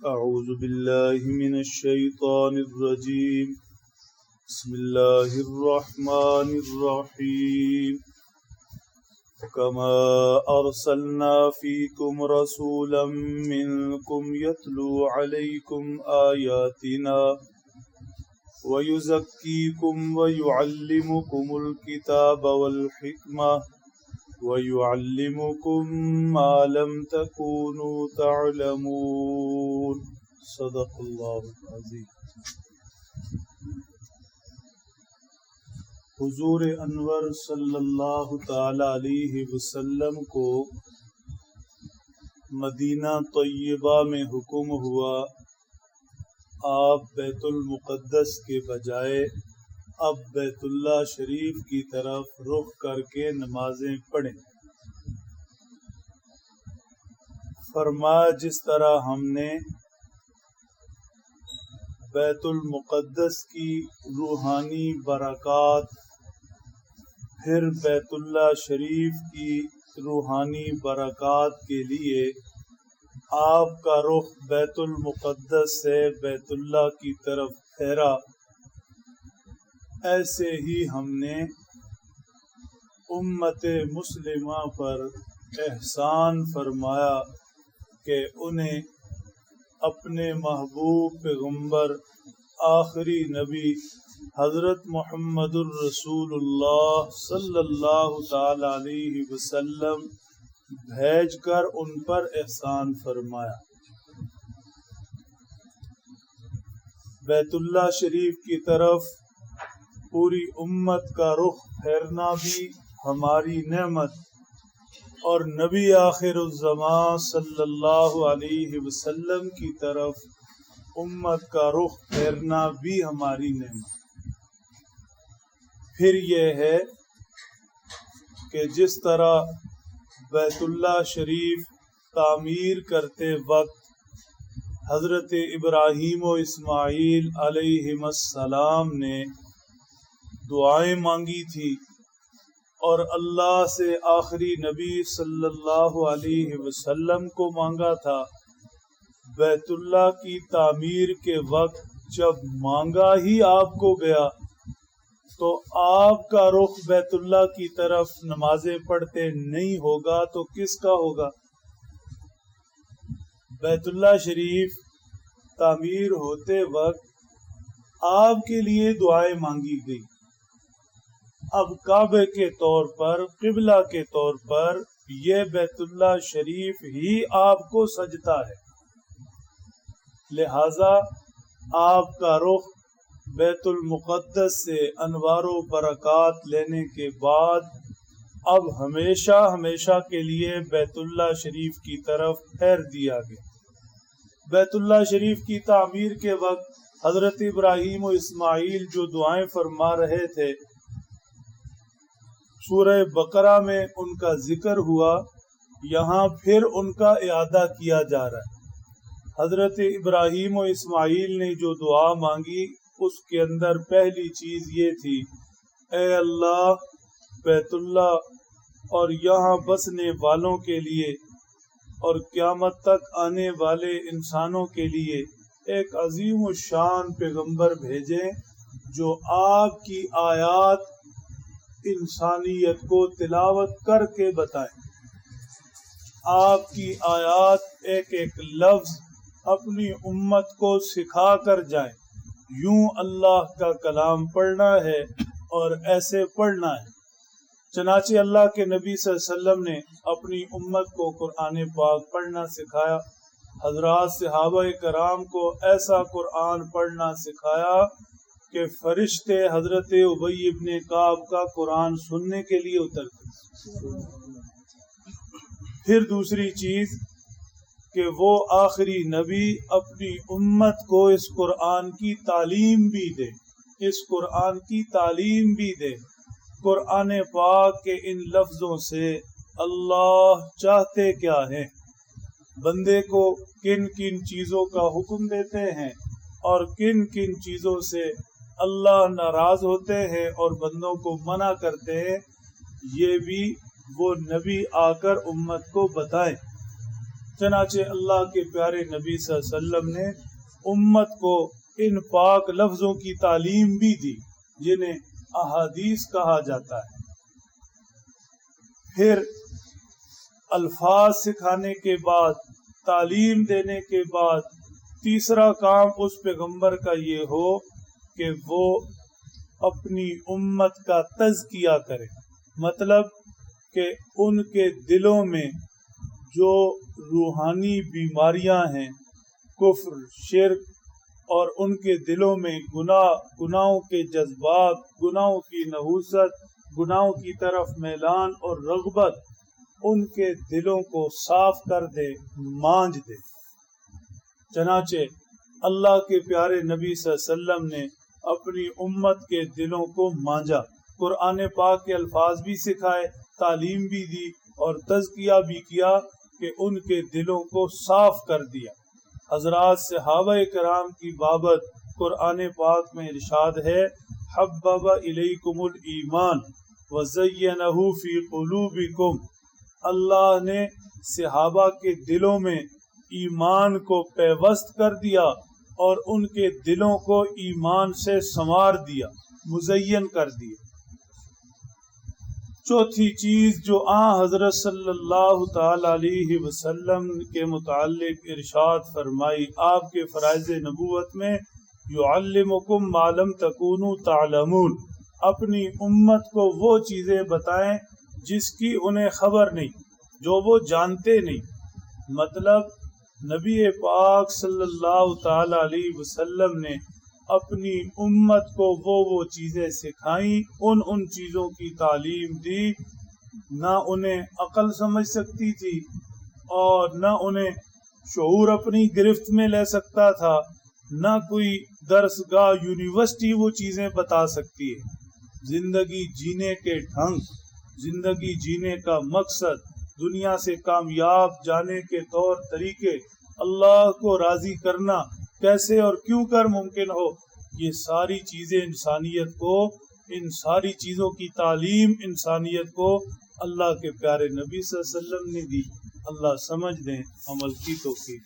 أعوذ بالله من الشيطان الرجيم بسم الله الرحمن الرحيم كما أرسلنا فيكم رسولا منكم يتلو عليكم آياتنا ويزكيكم ويعلمكم الكتاب والحكمة وَيُعَلِّمُكُم مَّا لَمْ تَكُونُوا تَعْلَمُونَ صدق اللہ العظیم۔ حضور انور صلی اللہ تعالی علیہ وسلم کو مدینہ طیبہ میں حکم ہوا آپ بیت المقدس کے بجائے اب بیت اللہ شریف کی طرف رخ کر کے نمازیں پڑھیں۔ فرمایا جس طرح ہم نے بیت المقدس کی روحانی برکات پھر بیت اللہ شریف کی روحانی برکات کے لیے آپ کا رخ بیت المقدس سے بیت اللہ کی طرف پھیرا، ایسے ہی ہم نے امت مسلمہ پر احسان فرمایا کہ انہیں اپنے محبوب پیغمبر آخری نبی حضرت محمد الرسول اللہ صلی اللہ تعالی علیہ وسلم بھیج کر ان پر احسان فرمایا۔ بیت اللہ شریف کی طرف پوری امت کا رخ پھیرنا بھی ہماری نعمت اور نبی آخر الزمان صلی اللہ علیہ وسلم کی طرف امت کا رخ پھیرنا بھی ہماری نعمت۔ پھر یہ ہے کہ جس طرح بیت اللہ شریف تعمیر کرتے وقت حضرت ابراہیم و اسماعیل علیہم السلام نے دعائیں مانگی تھی اور اللہ سے آخری نبی صلی اللہ علیہ وسلم کو مانگا تھا، بیت اللہ کی تعمیر کے وقت جب مانگا ہی آپ کو گیا تو آپ کا رخ بیت اللہ کی طرف نمازیں پڑھتے نہیں ہوگا تو کس کا ہوگا؟ بیت اللہ شریف تعمیر ہوتے وقت آپ کے لیے دعائیں مانگی گئی، اب کعبے کے طور پر قبلہ کے طور پر یہ بیت اللہ شریف ہی آپ کو سجدہ ہے، لہذا آپ کا رخ بیت المقدس سے انوار و برکات لینے کے بعد اب ہمیشہ ہمیشہ کے لیے بیت اللہ شریف کی طرف پھیر دیا گیا۔ بیت اللہ شریف کی تعمیر کے وقت حضرت ابراہیم و اسماعیل جو دعائیں فرما رہے تھے، سورہ بقرہ میں ان کا ذکر ہوا، یہاں پھر ان کا اعادہ کیا جا رہا ہے۔ حضرت ابراہیم و اسماعیل نے جو دعا مانگی اس کے اندر پہلی چیز یہ تھی، اے اللہ بیت اللہ اور یہاں بسنے والوں کے لیے اور قیامت تک آنے والے انسانوں کے لیے ایک عظیم الشان پیغمبر بھیجیں جو آپ کی آیات انسانیت کو تلاوت کر کے بتائیں، آپ کی آیات ایک ایک لفظ اپنی امت کو سکھا کر جائیں، یوں اللہ کا کلام پڑھنا ہے اور ایسے پڑھنا ہے۔ چنانچہ اللہ کے نبی صلی اللہ علیہ وسلم نے اپنی امت کو قرآن پاک پڑھنا سکھایا، حضرات صحابہ کرام کو ایسا قرآن پڑھنا سکھایا کہ فرشتے حضرت ابی ابن کعب کا قرآن سننے کے لیے اترتے۔ پھر دوسری چیز کہ وہ آخری نبی اپنی امت کو اس قرآن کی تعلیم بھی دے، اس قرآن کی تعلیم بھی دے۔ قرآن پاک کے ان لفظوں سے اللہ چاہتے کیا ہیں، بندے کو کن کن چیزوں کا حکم دیتے ہیں اور کن کن چیزوں سے اللہ ناراض ہوتے ہیں اور بندوں کو منع کرتے ہیں، یہ بھی وہ نبی آ کر امت کو بتائیں۔ چنانچہ اللہ کے پیارے نبی صلی اللہ علیہ وسلم نے امت کو ان پاک لفظوں کی تعلیم بھی دی جنہیں احادیث کہا جاتا ہے۔ پھر الفاظ سکھانے کے بعد، تعلیم دینے کے بعد، تیسرا کام اس پیغمبر کا یہ ہو کہ وہ اپنی امت کا تزکیہ کرے، مطلب کہ ان کے دلوں میں جو روحانی بیماریاں ہیں، کفر، شرک، اور ان کے دلوں میں گناہوں کے جذبات، گناہوں کی نحوست، گناہوں کی طرف میلان اور رغبت، ان کے دلوں کو صاف کر دے، مانج دے۔ چنانچہ اللہ کے پیارے نبی صلی اللہ علیہ وسلم نے اپنی امت کے دلوں کو مانجا، قرآن پاک کے الفاظ بھی سکھائے، تعلیم بھی دی اور تزکیہ بھی کیا کہ ان کے دلوں کو صاف کر دیا۔ حضرات صحابہ کرام کی بابت قرآن پاک میں ارشاد ہے، حبب الیکم الایمان وزینہ فی قلوبکم، اللہ نے صحابہ کے دلوں میں ایمان کو پیوست کر دیا اور ان کے دلوں کو ایمان سے سنوار دیا، مزین کر دیا۔ چوتھی چیز جو حضرت صلی اللہ تعالی علیہ وسلم کے متعلق ارشاد فرمائی آپ کے فرائض نبوت میں، یعلمکم ما لم تکونوا تعلمون، اپنی امت کو وہ چیزیں بتائیں جس کی انہیں خبر نہیں، جو وہ جانتے نہیں۔ مطلب نبی پاک صلی اللہ تعالی علیہ وسلم نے اپنی امت کو وہ چیزیں سکھائیں، ان چیزوں کی تعلیم دی، نہ انہیں عقل سمجھ سکتی تھی اور نہ انہیں شعور اپنی گرفت میں لے سکتا تھا، نہ کوئی درس گاہ یونیورسٹی وہ چیزیں بتا سکتی ہے۔ زندگی جینے کے ڈھنگ، زندگی جینے کا مقصد، دنیا سے کامیاب جانے کے طور طریقے، اللہ کو راضی کرنا کیسے اور کیوں کر ممکن ہو، یہ ساری چیزیں انسانیت کو، ان ساری چیزوں کی تعلیم انسانیت کو اللہ کے پیارے نبی صلی اللہ علیہ وسلم نے دی۔ اللہ سمجھ دیں، عمل کی توفیق۔